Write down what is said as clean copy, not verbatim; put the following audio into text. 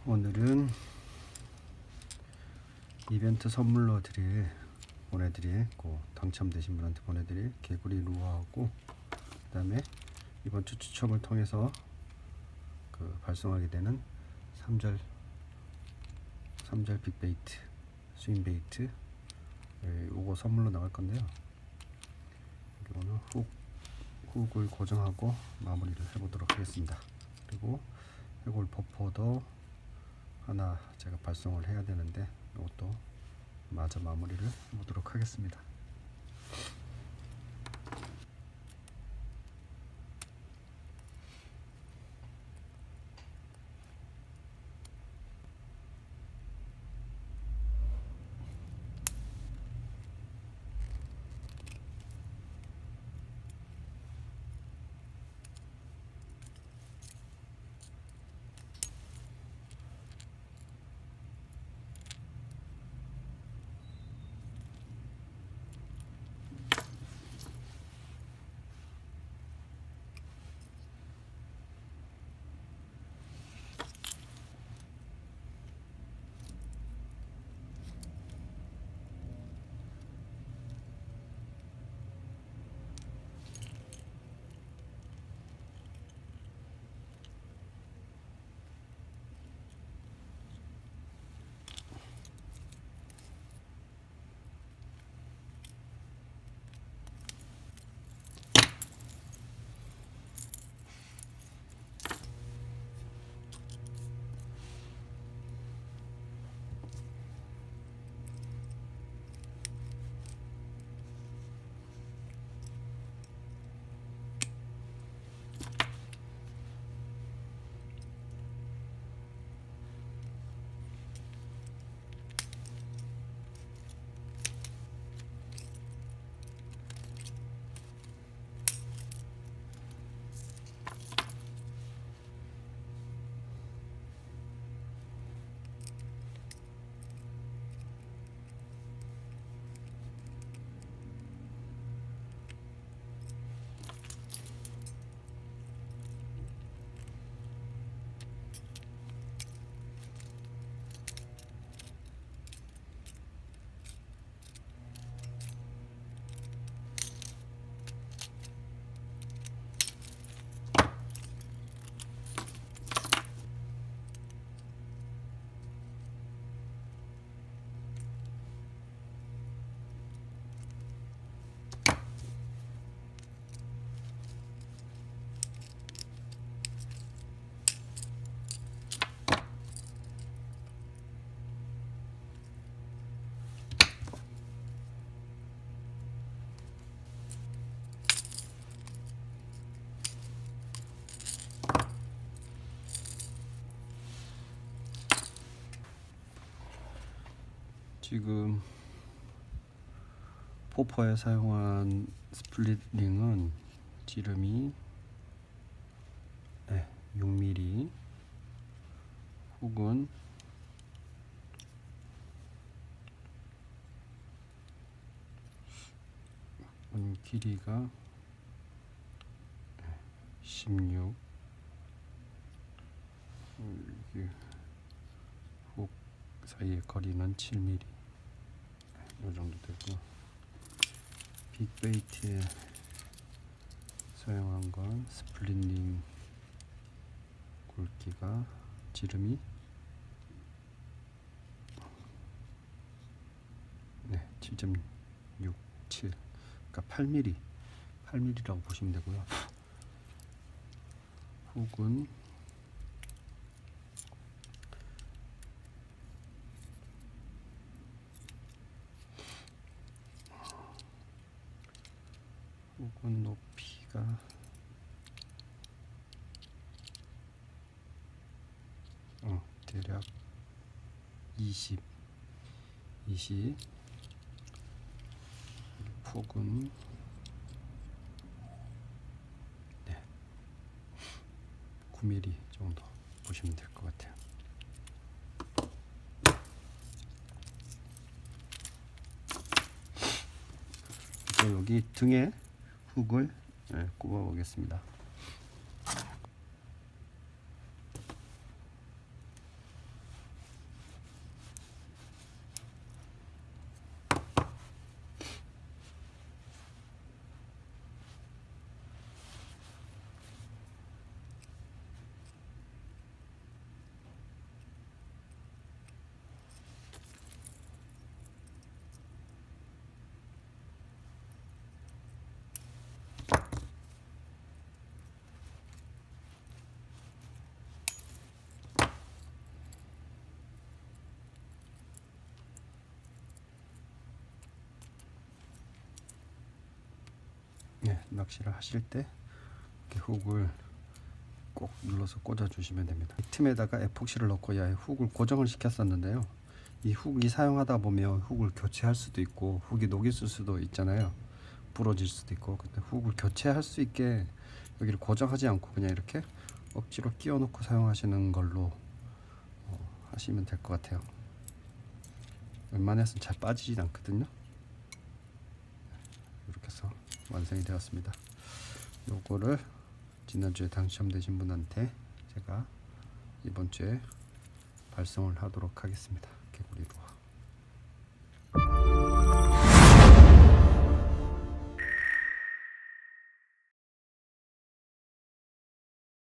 오늘은 이벤트 선물로 보내드릴 당첨되신 분한테 보내드릴 개구리 루어하고, 그 다음에 이번 주 추첨을 통해서 발송하게 되는 3절 빅베이트 스윙베이트 요거 선물로 나갈 건데요. 오늘 훅을 고정하고 마무리를 해보도록 하겠습니다. 그리고 해골 버퍼도 하나 제가 발송을 해야 되는데 이것도 마저 마무리를 해보도록 하겠습니다. 지금 포퍼에 사용한 스플릿 링은 지름이 6mm, 훅은 길이가 16, 훅 사이의 거리는 7mm 이 정도 되고, 빅베이트에 사용한 건 스플릿링 굵기가 지름이 7.67, 그러니까 8mm라고 보시면 되고요. 훅은 높이가 대략 20, 폭은 9mm 정도 보시면 될 것 같아요. 여기 등에 훅을 꼽아 보겠습니다. 낚시를 하실 때 이렇게 훅을 꼭 눌러서 꽂아 주시면 됩니다. 이 틈에다가 에폭시를 넣고 야에 훅을 고정을 시켰었는데요. 이 훅이 사용하다 보면 훅을 교체할 수도 있고 훅이 녹이 있을 수도 있잖아요. 부러질 수도 있고. 근데 훅을 교체할 수 있게 여기를 고정하지 않고 그냥 이렇게 억지로 끼워 놓고 사용하시는 걸로 하시면 될 것 같아요. 웬만해서는 잘 빠지진 않거든요. 이렇게 해서 완성이 되었습니다. 요거를 지난주에 당첨되신 분한테 제가 이번 주에 발송을 하도록 하겠습니다. 개구리로.